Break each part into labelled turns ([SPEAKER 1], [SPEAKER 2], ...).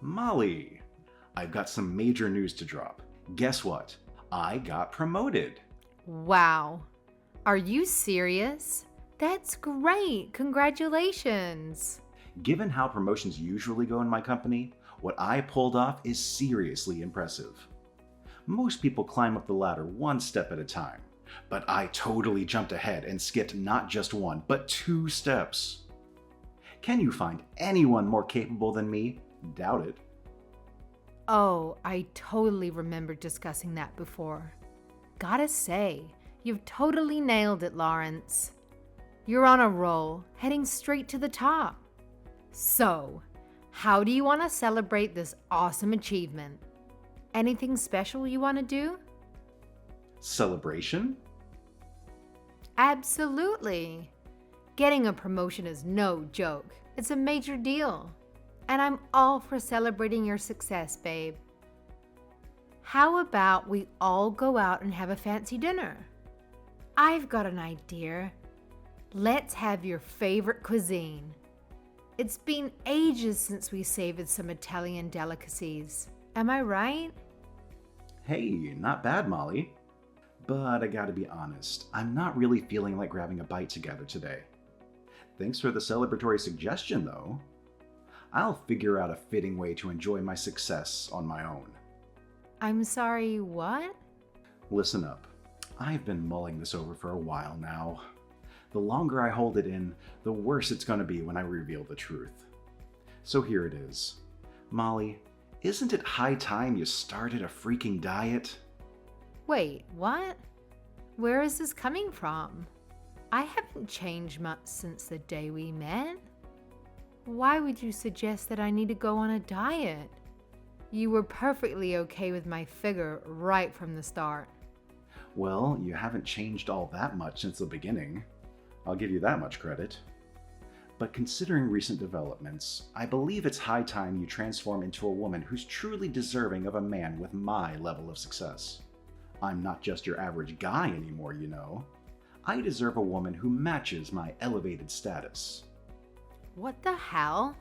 [SPEAKER 1] Molly, I've got some major news to drop. Guess what? I got promoted.
[SPEAKER 2] Wow. Are you serious? That's great. Congratulations.
[SPEAKER 1] Given how promotions usually go in my company, what I pulled off is seriously impressive. Most people climb up the ladder one step at a time, but I totally jumped ahead and skipped not just one, but 2 steps. Can you find anyone more capable than me? Doubt it.
[SPEAKER 2] Oh, I totally remember discussing that before. Gotta say, you've totally nailed it, Lawrence. You're on a roll, heading straight to the top. So, how do you want to celebrate this awesome achievement? Anything special you want to do?
[SPEAKER 1] Celebration?
[SPEAKER 2] Absolutely. Getting a promotion is no joke. It's a major deal. And I'm all for celebrating your success, babe. How about we all go out and have a fancy dinner? I've got an idea. Let's have your favorite cuisine. It's been ages since we savored some Italian delicacies. Am I right?
[SPEAKER 1] Hey, not bad, Molly. But I gotta be honest, I'm not really feeling like grabbing a bite together today. Thanks for the celebratory suggestion, though. I'll figure out a fitting way to enjoy my success on my own.
[SPEAKER 2] I'm sorry, what?
[SPEAKER 1] Listen up. I've been mulling this over for a while now. The longer I hold it in, the worse it's gonna be when I reveal the truth. So here it is. Molly, isn't it high time you started a freaking diet?
[SPEAKER 2] Wait, what? Where is this coming from? I haven't changed much since the day we met. Why would you suggest that I need to go on a diet? You were perfectly okay with my figure right from the start.
[SPEAKER 1] Well, you haven't changed all that much since the beginning. I'll give you that much credit. But considering recent developments, I believe it's high time you transform into a woman who's truly deserving of a man with my level of success. I'm not just your average guy anymore, you know. I deserve a woman who matches my elevated status.
[SPEAKER 2] What the hell?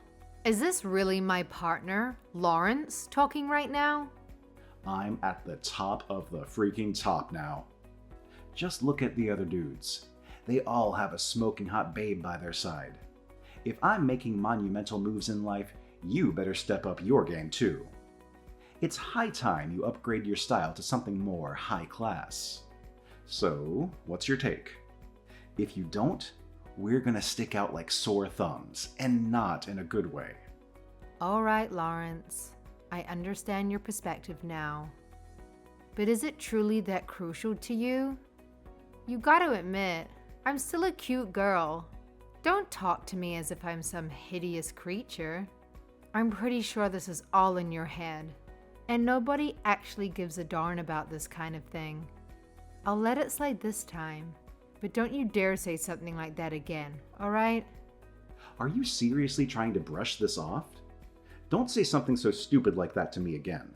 [SPEAKER 2] Is this really my partner, Lawrence, talking right now?
[SPEAKER 1] I'm at the top of the freaking top now. Just look at the other dudes. They all have a smoking hot babe by their side. If I'm making monumental moves in life, you better step up your game too. It's high time you upgrade your style to something more high class. So, what's your take? If you don't, we're gonna stick out like sore thumbs, and not in a good way.
[SPEAKER 2] All right, Lawrence. I understand your perspective now. But is it truly that crucial to you? You gotta admit, I'm still a cute girl. Don't talk to me as if I'm some hideous creature. I'm pretty sure this is all in your head, and nobody actually gives a darn about this kind of thing. I'll let it slide this time, but don't you dare say something like that again, all right?
[SPEAKER 1] Are you seriously trying to brush this off? Don't say something so stupid like that to me again.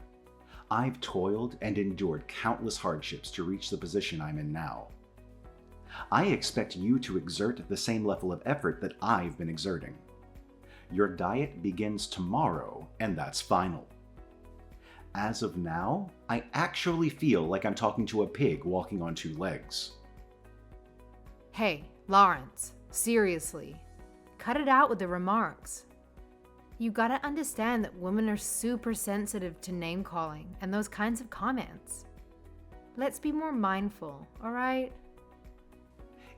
[SPEAKER 1] I've toiled and endured countless hardships to reach the position I'm in now. I expect you to exert the same level of effort that I've been exerting. Your diet begins tomorrow, and that's final. As of now, I actually feel like I'm talking to a pig walking on 2 legs.
[SPEAKER 2] Hey, Lawrence, seriously, cut it out with the remarks. You gotta understand that women are super sensitive to name calling and those kinds of comments. Let's be more mindful, alright?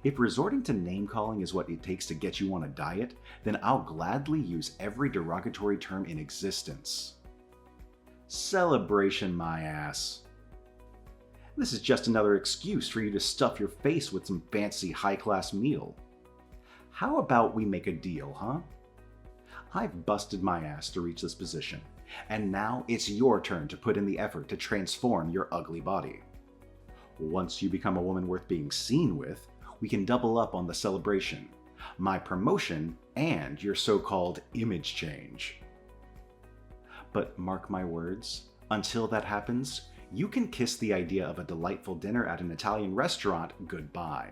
[SPEAKER 1] If resorting to name calling is what it takes to get you on a diet, then I'll gladly use every derogatory term in existence. Celebration, my ass. This is just another excuse for you to stuff your face with some fancy high-class meal. How about we make a deal, huh? I've busted my ass to reach this position, and now it's your turn to put in the effort to transform your ugly body. Once you become a woman worth being seen with, we can double up on the celebration, my promotion, and your so-called image change. But mark my words, until that happens, you can kiss the idea of a delightful dinner at an Italian restaurant goodbye.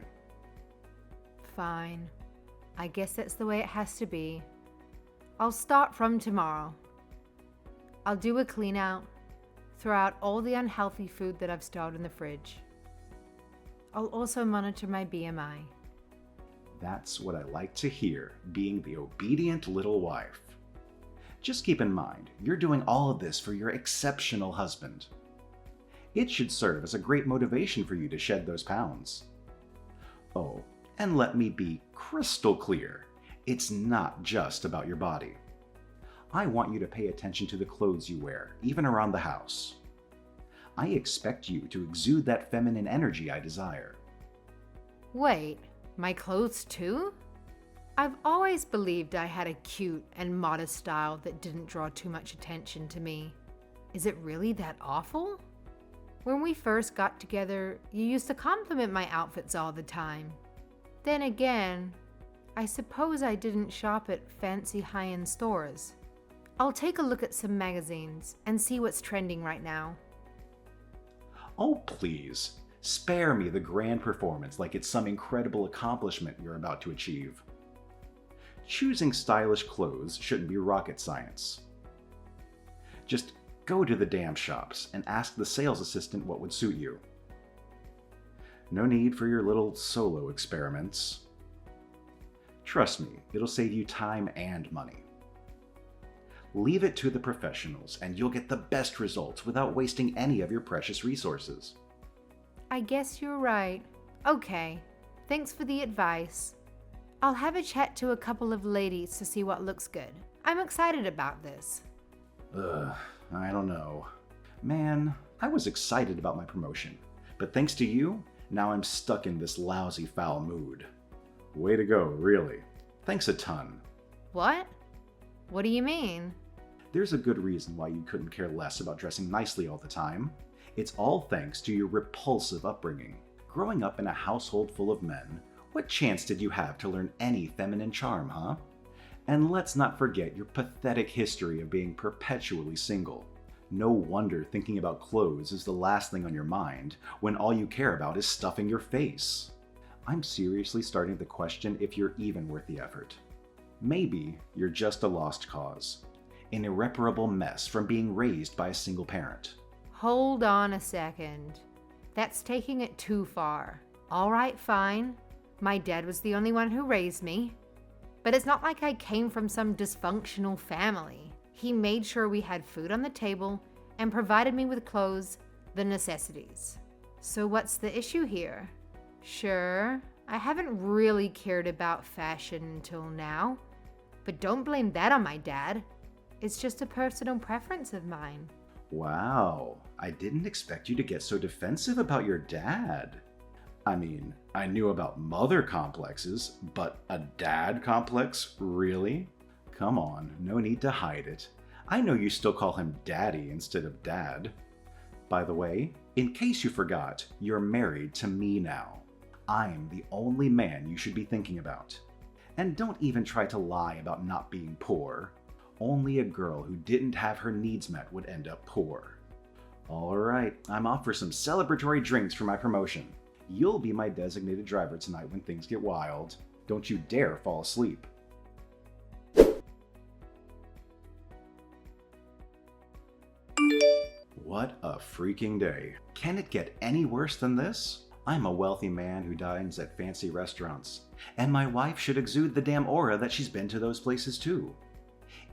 [SPEAKER 2] Fine. I guess that's the way it has to be. I'll start from tomorrow. I'll do a clean out, throw out all the unhealthy food that I've stored in the fridge. I'll also monitor my BMI.
[SPEAKER 1] That's what I like to hear, being the obedient little wife. Just keep in mind, you're doing all of this for your exceptional husband. It should serve as a great motivation for you to shed those pounds. Oh, and let me be crystal clear, it's not just about your body. I want you to pay attention to the clothes you wear, even around the house. I expect you to exude that feminine energy I desire.
[SPEAKER 2] Wait, my clothes too? I've always believed I had a cute and modest style that didn't draw too much attention to me. Is it really that awful? When we first got together, you used to compliment my outfits all the time. Then again, I suppose I didn't shop at fancy high-end stores. I'll take a look at some magazines and see what's trending right now.
[SPEAKER 1] Oh, please, spare me the grand performance like it's some incredible accomplishment you're about to achieve. Choosing stylish clothes shouldn't be rocket science. Just go to the damn shops and ask the sales assistant what would suit you. No need for your little solo experiments. Trust me, it'll save you time and money. Leave it to the professionals and you'll get the best results without wasting any of your precious resources.
[SPEAKER 2] I guess you're right. Okay, thanks for the advice. I'll have a chat to a couple of ladies to see what looks good. I'm excited about this.
[SPEAKER 1] I don't know. Man, I was excited about my promotion, but thanks to you, now I'm stuck in this lousy foul mood. Way to go, really. Thanks a ton.
[SPEAKER 2] What? What do you mean?
[SPEAKER 1] There's a good reason why you couldn't care less about dressing nicely all the time. It's all thanks to your repulsive upbringing. Growing up in a household full of men, what chance did you have to learn any feminine charm, huh? And let's not forget your pathetic history of being perpetually single. No wonder thinking about clothes is the last thing on your mind when all you care about is stuffing your face. I'm seriously starting to question if you're even worth the effort. Maybe you're just a lost cause. An irreparable mess from being raised by a single parent.
[SPEAKER 2] Hold on a second. That's taking it too far. All right, fine. My dad was the only one who raised me. But it's not like I came from some dysfunctional family. He made sure we had food on the table and provided me with clothes, the necessities. So what's the issue here? Sure, I haven't really cared about fashion until now, but don't blame that on my dad. It's just a personal preference of mine.
[SPEAKER 1] Wow, I didn't expect you to get so defensive about your dad. I mean, I knew about mother complexes, but a dad complex? Really? Come on, no need to hide it. I know you still call him daddy instead of dad. By the way, in case you forgot, you're married to me now. I'm the only man you should be thinking about. And don't even try to lie about not being poor. Only a girl who didn't have her needs met would end up poor. Alright, I'm off for some celebratory drinks for my promotion. You'll be my designated driver tonight when things get wild. Don't you dare fall asleep. What a freaking day. Can it get any worse than this? I'm a wealthy man who dines at fancy restaurants, and my wife should exude the damn aura that she's been to those places too.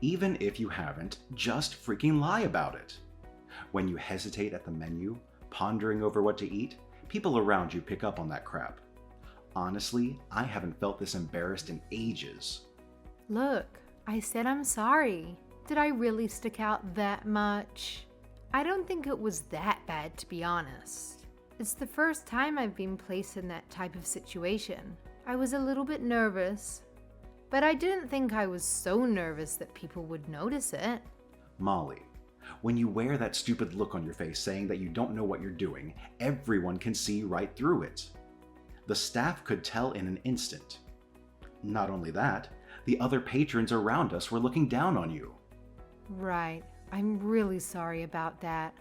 [SPEAKER 1] Even if you haven't, just freaking lie about it. When you hesitate at the menu, pondering over what to eat, people around you pick up on that crap. Honestly, I haven't felt this embarrassed in ages.
[SPEAKER 2] Look, I said I'm sorry. Did I really stick out that much? I don't think it was that bad, to be honest. It's the first time I've been placed in that type of situation. I was a little bit nervous, but I didn't think I was so nervous that people would notice it.
[SPEAKER 1] Molly, when you wear that stupid look on your face saying that you don't know what you're doing, everyone can see right through it. The staff could tell in an instant. Not only that, the other patrons around us were looking down on you.
[SPEAKER 2] Right. I'm really sorry about that.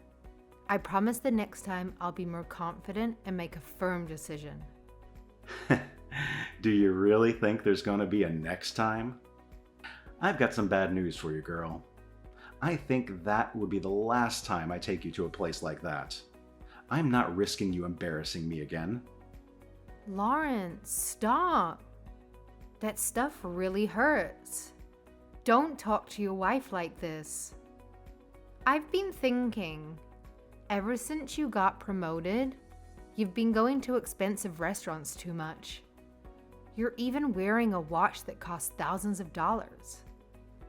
[SPEAKER 2] I promise the next time I'll be more confident and make a firm decision.
[SPEAKER 1] Do you really think there's gonna be a next time? I've got some bad news for you, girl. I think that would be the last time I take you to a place like that. I'm not risking you embarrassing me again.
[SPEAKER 2] Lawrence, stop. That stuff really hurts. Don't talk to your wife like this. I've been thinking, ever since you got promoted, you've been going to expensive restaurants too much. You're even wearing a watch that costs thousands of dollars.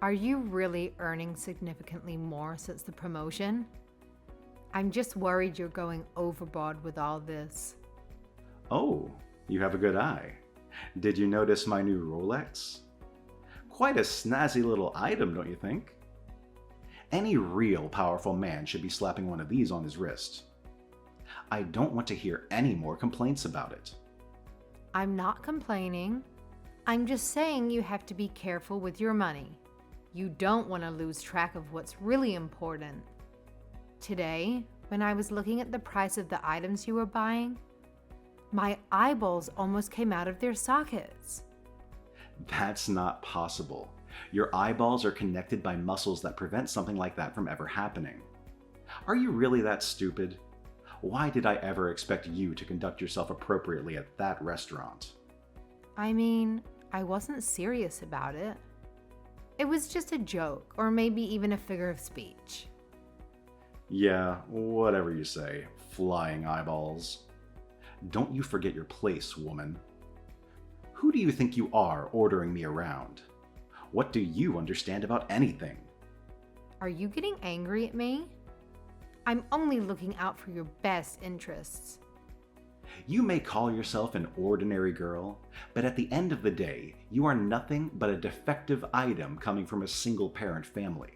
[SPEAKER 2] Are you really earning significantly more since the promotion? I'm just worried you're going overboard with all this.
[SPEAKER 1] Oh, you have a good eye. Did you notice my new Rolex? Quite a snazzy little item, don't you think? Any real powerful man should be slapping one of these on his wrist. I don't want to hear any more complaints about it.
[SPEAKER 2] I'm not complaining. I'm just saying you have to be careful with your money. You don't want to lose track of what's really important. Today, when I was looking at the price of the items you were buying, my eyeballs almost came out of their sockets.
[SPEAKER 1] That's not possible. Your eyeballs are connected by muscles that prevent something like that from ever happening. Are you really that stupid? Why did I ever expect you to conduct yourself appropriately at that restaurant?
[SPEAKER 2] I mean, I wasn't serious about it. It was just a joke, or maybe even a figure of speech.
[SPEAKER 1] Yeah, whatever you say, flying eyeballs. Don't you forget your place, woman. Who do you think you are ordering me around? What do you understand about anything?
[SPEAKER 2] Are you getting angry at me? I'm only looking out for your best interests.
[SPEAKER 1] You may call yourself an ordinary girl, but at the end of the day, you are nothing but a defective item coming from a single-parent family.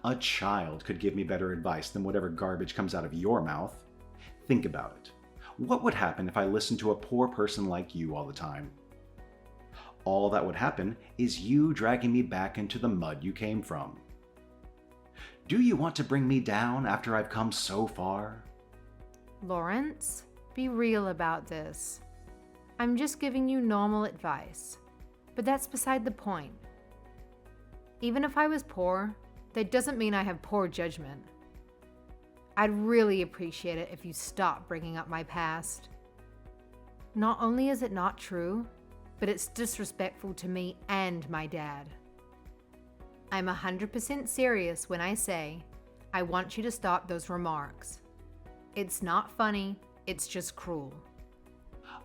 [SPEAKER 1] A child could give me better advice than whatever garbage comes out of your mouth. Think about it. What would happen if I listened to a poor person like you all the time? All that would happen is you dragging me back into the mud you came from. Do you want to bring me down after I've come so far?
[SPEAKER 2] Lawrence, be real about this. I'm just giving you normal advice, but that's beside the point. Even if I was poor, that doesn't mean I have poor judgment. I'd really appreciate it if you stopped bringing up my past. Not only is it not true, but it's disrespectful to me and my dad. I'm 100% serious when I say I want you to stop those remarks. It's not funny, it's just cruel.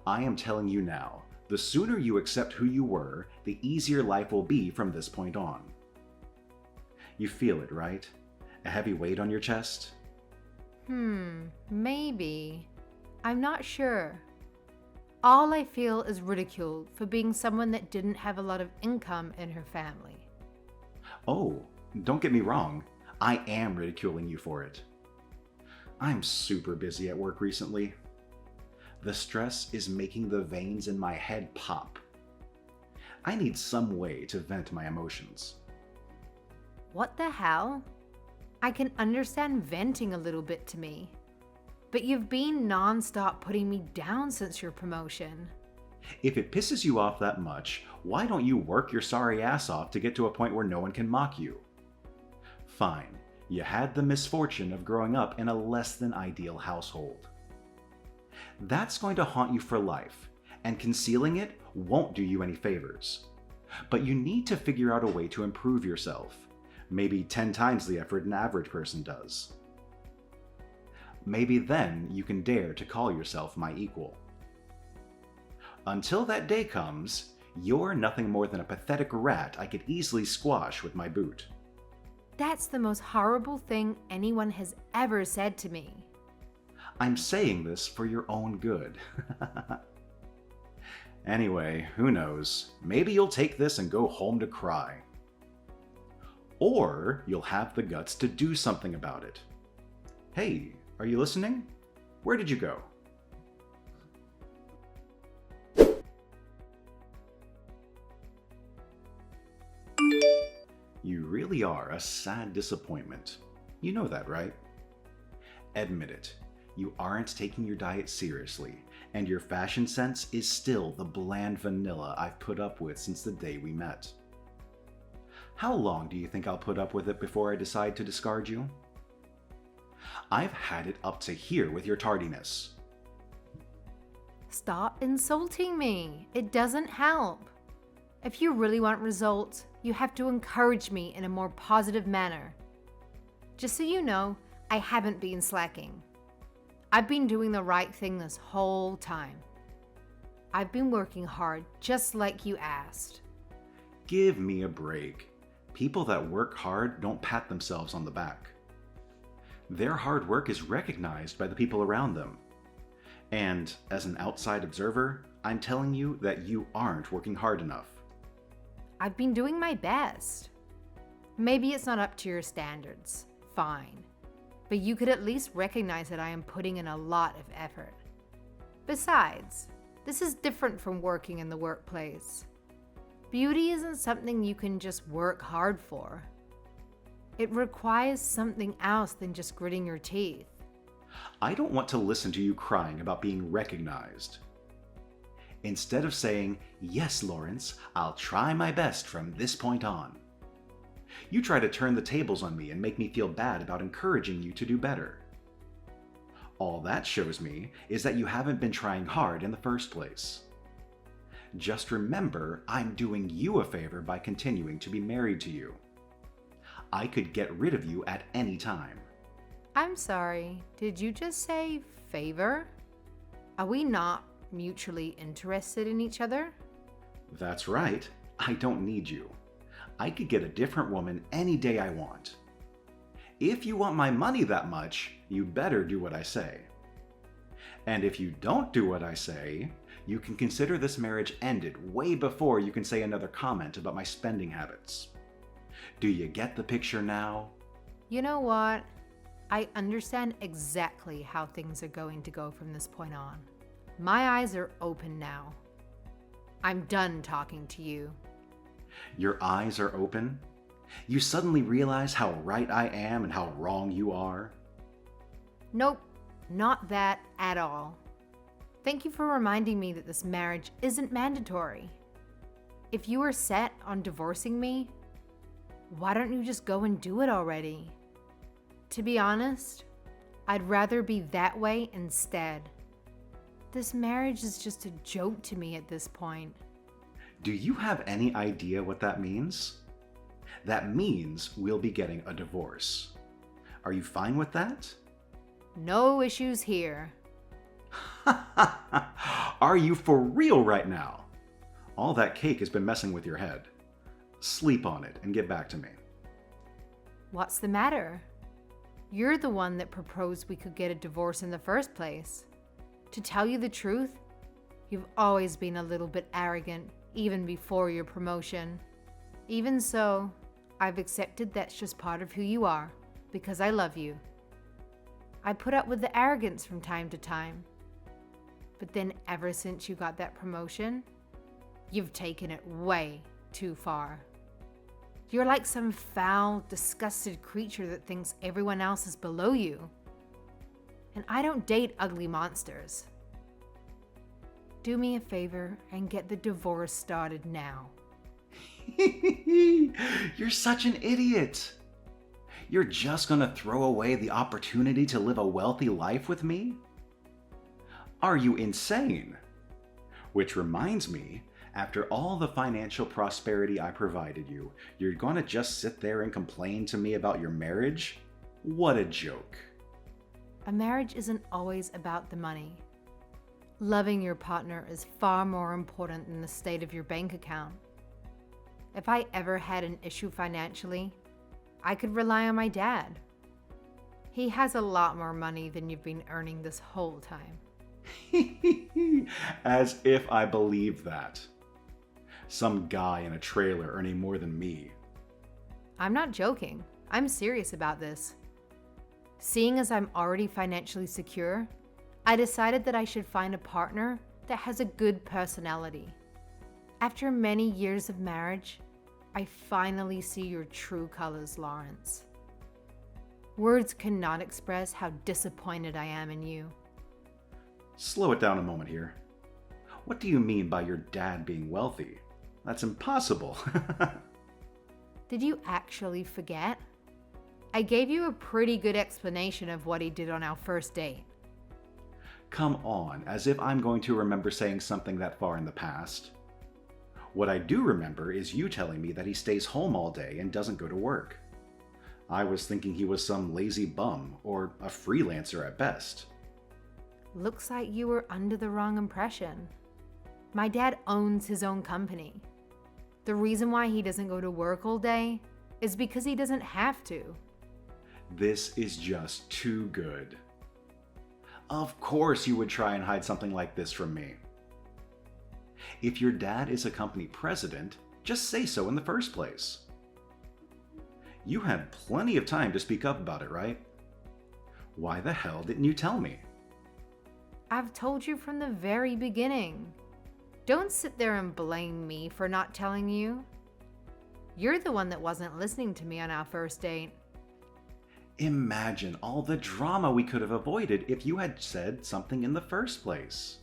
[SPEAKER 1] I am telling you now, the sooner you accept who you were, the easier life will be from this point on. You feel it, right? A heavy weight on your chest?
[SPEAKER 2] Maybe. I'm not sure. All I feel is ridicule for being someone that didn't have a lot of income in her family.
[SPEAKER 1] Oh, don't get me wrong. I am ridiculing you for it. I'm super busy at work recently. The stress is making the veins in my head pop. I need some way to vent my emotions.
[SPEAKER 2] What the hell? I can understand venting a little bit to me, but you've been non-stop putting me down since your promotion.
[SPEAKER 1] If it pisses you off that much, why don't you work your sorry ass off to get to a point where no one can mock you? Fine, you had the misfortune of growing up in a less than ideal household. That's going to haunt you for life, and concealing it won't do you any favors. But you need to figure out a way to improve yourself. Maybe 10 times the effort an average person does. Maybe then you can dare to call yourself my equal. Until that day comes, you're nothing more than a pathetic rat I could easily squash with my boot.
[SPEAKER 2] That's the most horrible thing anyone has ever said to me.
[SPEAKER 1] I'm saying this for your own good. Anyway, who knows? Maybe you'll take this and go home to cry. Or you'll have the guts to do something about it. Hey, are you listening? Where did you go? You really are a sad disappointment. You know that, right? Admit it. You aren't taking your diet seriously, and your fashion sense is still the bland vanilla I've put up with since the day we met. How long do you think I'll put up with it before I decide to discard you? I've had it up to here with your tardiness.
[SPEAKER 2] Stop insulting me. It doesn't help. If you really want results, you have to encourage me in a more positive manner. Just so you know, I haven't been slacking. I've been doing the right thing this whole time. I've been working hard just like you asked.
[SPEAKER 1] Give me a break. People that work hard don't pat themselves on the back. Their hard work is recognized by the people around them. And as an outside observer, I'm telling you that you aren't working hard enough.
[SPEAKER 2] I've been doing my best. Maybe it's not up to your standards. Fine. But you could at least recognize that I am putting in a lot of effort. Besides, this is different from working in the workplace. Beauty isn't something you can just work hard for. It requires something else than just gritting your teeth.
[SPEAKER 1] I don't want to listen to you crying about being recognized. Instead of saying, "Yes, Lawrence, I'll try my best from this point on," you try to turn the tables on me and make me feel bad about encouraging you to do better. All that shows me is that you haven't been trying hard in the first place. Just remember, I'm doing you a favor by continuing to be married to you. I could get rid of you at any time.
[SPEAKER 2] I'm sorry, did you just say favor? Are we not mutually interested in each other?
[SPEAKER 1] That's right. I don't need you. I could get a different woman any day I want. If you want my money that much, you better do what I say. And if you don't do what I say, you can consider this marriage ended way before you can say another comment about my spending habits. Do you get the picture now?
[SPEAKER 2] You know what? I understand exactly how things are going to go from this point on. My eyes are open now. I'm done talking to you.
[SPEAKER 1] Your eyes are open? You suddenly realize how right I am and how wrong you are?
[SPEAKER 2] Nope, not that at all. Thank you for reminding me that this marriage isn't mandatory. If you are set on divorcing me, why don't you just go and do it already? To be honest, I'd rather be that way instead. This marriage is just a joke to me at this point.
[SPEAKER 1] Do you have any idea what that means? That means we'll be getting a divorce. Are you fine with that?
[SPEAKER 2] No issues here.
[SPEAKER 1] Are you for real right now? All that cake has been messing with your head. Sleep on it and get back to me.
[SPEAKER 2] What's the matter? You're the one that proposed we could get a divorce in the first place. To tell you the truth, you've always been a little bit arrogant, even before your promotion. Even so, I've accepted that's just part of who you are, because I love you. I put up with the arrogance from time to time. But then ever since you got that promotion, you've taken it way too far. You're like some foul, disgusted creature that thinks everyone else is below you. And I don't date ugly monsters. Do me a favor and get the divorce started now.
[SPEAKER 1] You're such an idiot. You're just gonna throw away the opportunity to live a wealthy life with me? Are you insane? Which reminds me, after all the financial prosperity I provided you, you're gonna just sit there and complain to me about your marriage? What a joke.
[SPEAKER 2] A marriage isn't always about the money. Loving your partner is far more important than the state of your bank account. If I ever had an issue financially, I could rely on my dad. He has a lot more money than you've been earning this whole time.
[SPEAKER 1] As if I believe that. Some guy in a trailer earning more than me.
[SPEAKER 2] I'm not joking. I'm serious about this. Seeing as I'm already financially secure, I decided that I should find a partner that has a good personality. After many years of marriage, I finally see your true colors, Lawrence. Words cannot express how disappointed I am in you.
[SPEAKER 1] Slow it down a moment here. What do you mean by your dad being wealthy? That's impossible.
[SPEAKER 2] Did you actually forget? I gave you a pretty good explanation of what he did on our first date.
[SPEAKER 1] Come on, as if I'm going to remember saying something that far in the past. What I do remember is you telling me that he stays home all day and doesn't go to work. I was thinking he was some lazy bum, or a freelancer at best.
[SPEAKER 2] Looks like you were under the wrong impression. My dad owns his own company. The reason why he doesn't go to work all day is because he doesn't have to.
[SPEAKER 1] This is just too good. Of course you would try and hide something like this from me. If your dad is a company president, just say so in the first place. You had plenty of time to speak up about it, right? Why the hell didn't you tell me?
[SPEAKER 2] I've told you from the very beginning. Don't sit there and blame me for not telling you. You're the one that wasn't listening to me on our first date.
[SPEAKER 1] Imagine all the drama we could have avoided if you had said something in the first place.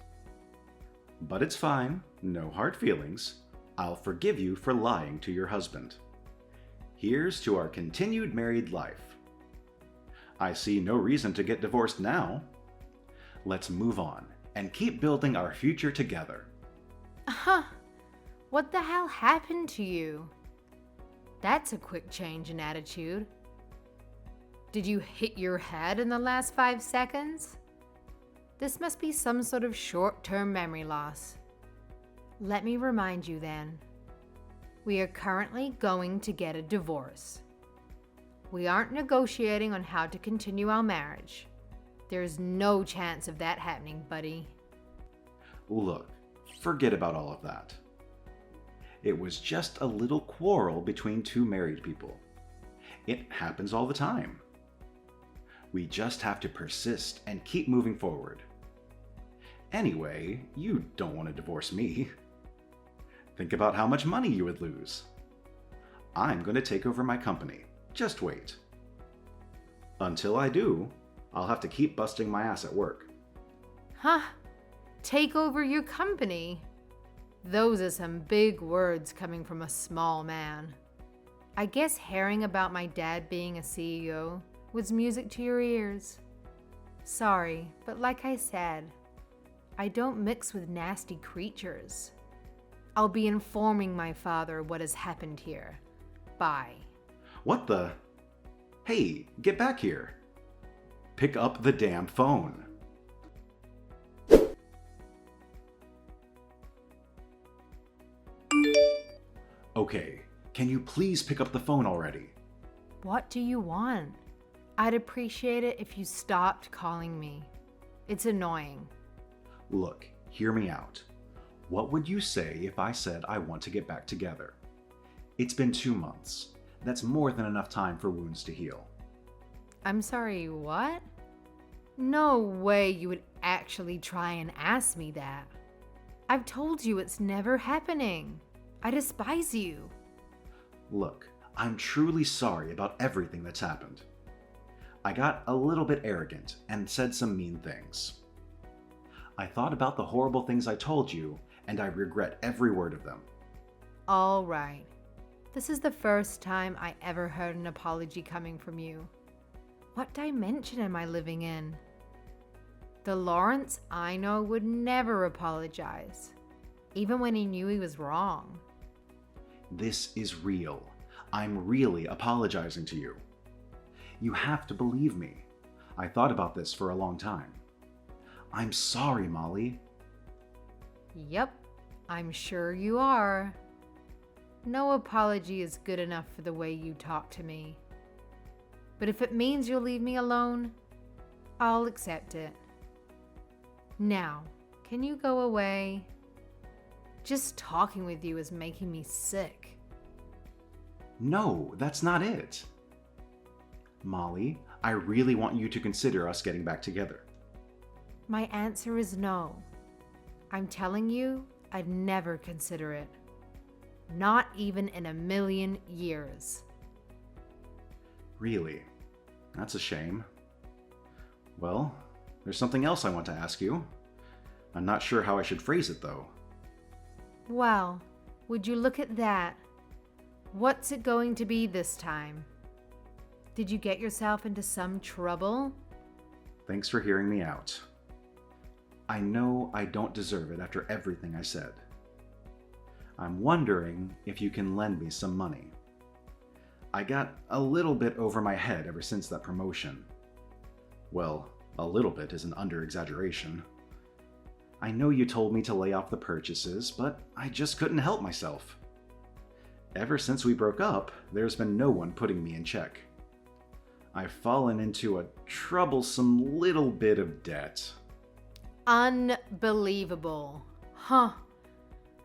[SPEAKER 1] But it's fine, no hard feelings. I'll forgive you for lying to your husband. Here's to our continued married life. I see no reason to get divorced now. Let's move on and keep building our future together.
[SPEAKER 2] What the hell happened to you? That's a quick change in attitude. Did you hit your head in the last 5 seconds? This must be some sort of short-term memory loss. Let me remind you then. We are currently going to get a divorce. We aren't negotiating on how to continue our marriage. There's no chance of that happening, buddy.
[SPEAKER 1] Look, forget about all of that. It was just a little quarrel between two married people. It happens all the time. We just have to persist and keep moving forward. Anyway, you don't want to divorce me. Think about how much money you would lose. I'm going to take over my company. Just wait. Until I do, I'll have to keep busting my ass at work.
[SPEAKER 2] Take over your company? Those are some big words coming from a small man. I guess hearing about my dad being a CEO was music to your ears. Sorry, but like I said, I don't mix with nasty creatures. I'll be informing my father what has happened here. Bye.
[SPEAKER 1] What the? Hey, get back here. Pick up the damn phone. Okay, can you please pick up the phone already?
[SPEAKER 2] What do you want? I'd appreciate it if you stopped calling me. It's annoying.
[SPEAKER 1] Look, hear me out. What would you say if I said I want to get back together? It's been 2 months. That's more than enough time for wounds to heal.
[SPEAKER 2] I'm sorry, what? No way you would actually try and ask me that. I've told you it's never happening. I despise you.
[SPEAKER 1] Look, I'm truly sorry about everything that's happened. I got a little bit arrogant and said some mean things. I thought about the horrible things I told you, and I regret every word of them.
[SPEAKER 2] All right. This is the first time I ever heard an apology coming from you. What dimension am I living in? The Lawrence I know would never apologize, even when he knew he was wrong.
[SPEAKER 1] This is real. I'm really apologizing to you. You have to believe me. I thought about this for a long time. I'm sorry, Molly.
[SPEAKER 2] Yep, I'm sure you are. No apology is good enough for the way you talk to me. But if it means you'll leave me alone, I'll accept it. Now, can you go away? Just talking with you is making me sick.
[SPEAKER 1] No, that's not it. Molly, I really want you to consider us getting back together.
[SPEAKER 2] My answer is no. I'm telling you, I'd never consider it. Not even in a million years.
[SPEAKER 1] Really? That's a shame. Well, there's something else I want to ask you. I'm not sure how I should phrase it, though.
[SPEAKER 2] Well, would you look at that? What's it going to be this time? Did you get yourself into some trouble?
[SPEAKER 1] Thanks for hearing me out. I know I don't deserve it after everything I said. I'm wondering if you can lend me some money. I got a little bit over my head ever since that promotion. Well, a little bit is an under-exaggeration. I know you told me to lay off the purchases, but I just couldn't help myself. Ever since we broke up, there's been no one putting me in check. I've fallen into a troublesome little bit of debt.
[SPEAKER 2] Unbelievable. Huh.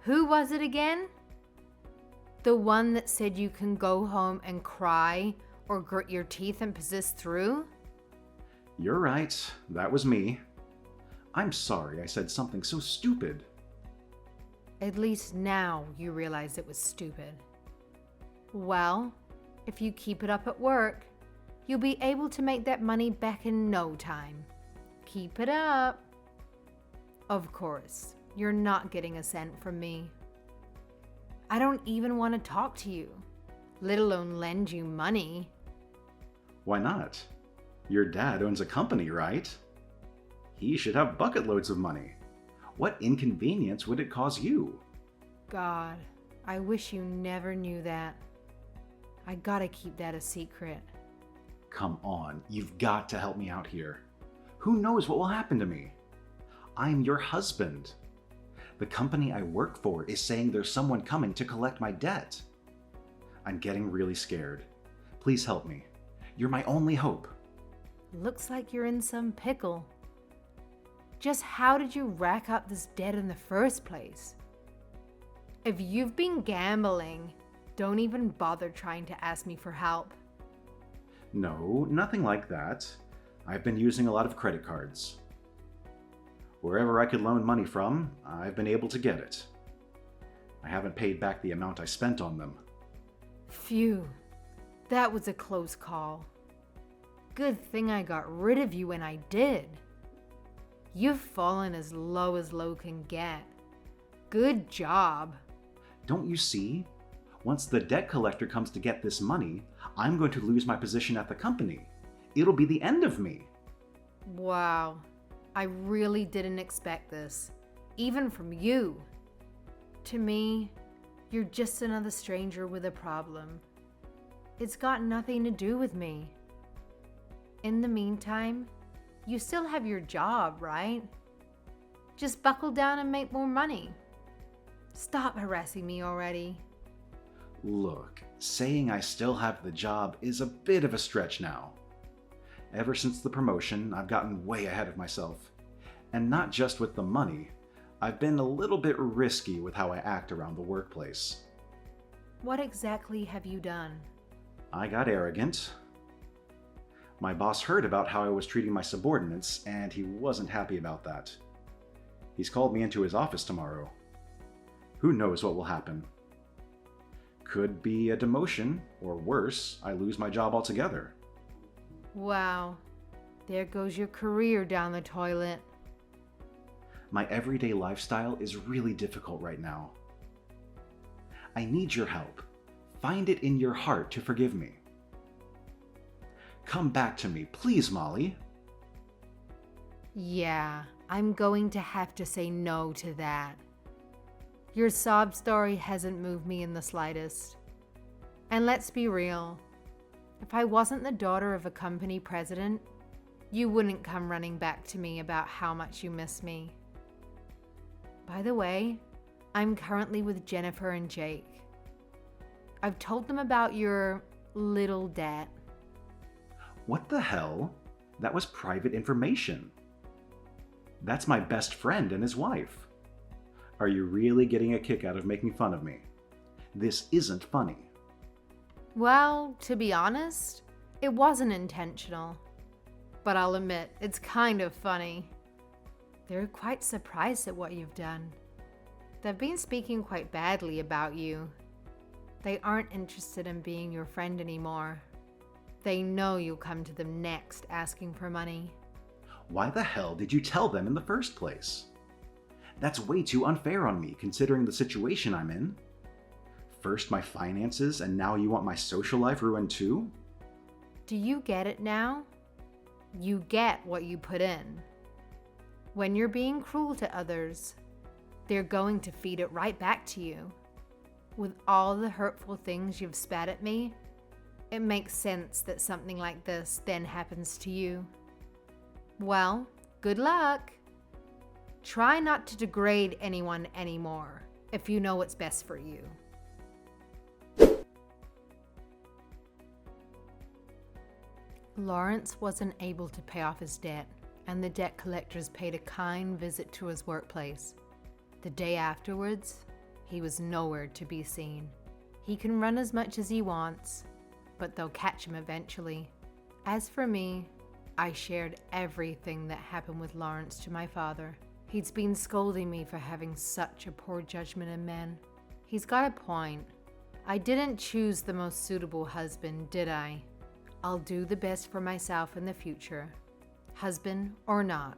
[SPEAKER 2] Who was it again? The one that said you can go home and cry or grit your teeth and persist through?
[SPEAKER 1] You're right, that was me. I'm sorry I said something so stupid.
[SPEAKER 2] At least now you realize it was stupid. Well, if you keep it up at work, you'll be able to make that money back in no time. Keep it up. Of course, you're not getting a cent from me. I don't even want to talk to you, let alone lend you money.
[SPEAKER 1] Why not? Your dad owns a company, right? He should have bucket loads of money. What inconvenience would it cause you?
[SPEAKER 2] God, I wish you never knew that. I gotta keep that a secret.
[SPEAKER 1] Come on, you've got to help me out here. Who knows what will happen to me? I'm your husband. The company I work for is saying there's someone coming to collect my debt. I'm getting really scared. Please help me. You're my only hope.
[SPEAKER 2] Looks like you're in some pickle. Just how did you rack up this debt in the first place? If you've been gambling, don't even bother trying to ask me for help.
[SPEAKER 1] No, nothing like that. I've been using a lot of credit cards. Wherever I could loan money from, I've been able to get it. I haven't paid back the amount I spent on them.
[SPEAKER 2] Phew, that was a close call. Good thing I got rid of you when I did. You've fallen as low can get. Good job.
[SPEAKER 1] Don't you see? Once the debt collector comes to get this money, I'm going to lose my position at the company. It'll be the end of me.
[SPEAKER 2] Wow, I really didn't expect this, even from you. To me, you're just another stranger with a problem. It's got nothing to do with me. In the meantime, you still have your job, right? Just buckle down and make more money. Stop harassing me already.
[SPEAKER 1] Look, saying I still have the job is a bit of a stretch now. Ever since the promotion, I've gotten way ahead of myself. And not just with the money, I've been a little bit risky with how I act around the workplace.
[SPEAKER 2] What exactly have you done?
[SPEAKER 1] I got arrogant. My boss heard about how I was treating my subordinates, and he wasn't happy about that. He's called me into his office tomorrow. Who knows what will happen? Could be a demotion, or worse, I lose my job altogether.
[SPEAKER 2] Wow, there goes your career down the toilet.
[SPEAKER 1] My everyday lifestyle is really difficult right now. I need your help. Find it in your heart to forgive me. Come back to me, please, Molly.
[SPEAKER 2] Yeah, I'm going to have to say no to that. Your sob story hasn't moved me in the slightest. And let's be real, if I wasn't the daughter of a company president, you wouldn't come running back to me about how much you miss me. By the way, I'm currently with Jennifer and Jake. I've told them about your little debt.
[SPEAKER 1] What the hell? That was private information. That's my best friend and his wife. Are you really getting a kick out of making fun of me? This isn't funny.
[SPEAKER 2] Well, to be honest, it wasn't intentional. But I'll admit, it's kind of funny. They're quite surprised at what you've done. They've been speaking quite badly about you. They aren't interested in being your friend anymore. They know you'll come to them next asking for money.
[SPEAKER 1] Why the hell did you tell them in the first place? That's way too unfair on me considering the situation I'm in. first my finances, and now you want my social life ruined too?
[SPEAKER 2] Do you get it now? You get what you put in. When you're being cruel to others, they're going to feed it right back to you. With all the hurtful things you've spat at me, it makes sense that something like this then happens to you. Well, good luck. Try not to degrade anyone anymore if you know what's best for you. Lawrence wasn't able to pay off his debt, and the debt collectors paid a kind visit to his workplace. The day afterwards, he was nowhere to be seen. He can run as much as he wants, but they'll catch him eventually. As for me, I shared everything that happened with Lawrence to my father. He'd been scolding me for having such a poor judgment in men. He's got a point. I didn't choose the most suitable husband, did I? I'll do the best for myself in the future, husband or not.